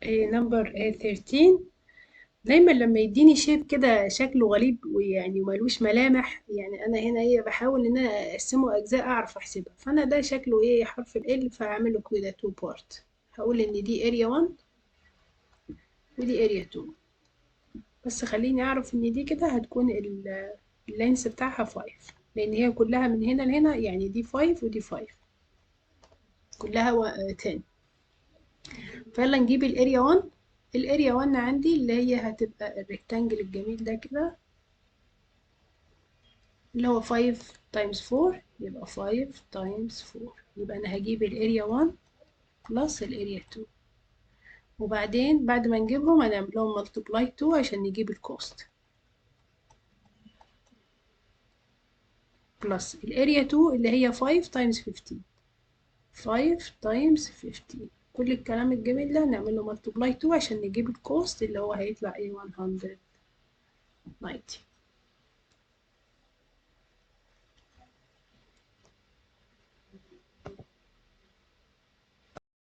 نمبر 13. دايما لما يديني شيب كده شكله غريب ويعني وملوش ملامح، يعني انا هنا ايه بحاول ان انا اقسمه اجزاء اعرف احسبها. فانا ده شكله ايه حرف ال فهعمله كده 2 بارت. هقول ان دي اريا 1 ودي اريا 2. بس خليني اعرف ان دي كده هتكون اللينس بتاعها 5، لان هي كلها من هنا لهنا، يعني دي 5 ودي 5 كلها 10. فيلا نجيب الاريا 1. الاريا 1 عندي اللي هي هتبقى الريكتانجل الجميل ده كده، اللي هو 5 تايمز 4 يبقى 5 تايمز 4. يبقى انا هجيب الاريا 1 بلس الاريا 2، وبعدين بعد ما نجيبهم هنعمل لهم ملتبلاي 2 عشان نجيب الكوست، بلس الاريا 2 اللي هي 5 تايمز 15. 5 تايمز 15. كل الكلام الجميل ده نعمل له ملتبلاي 2 عشان نجيب الكوست اللي هو هيطلع ايه 190.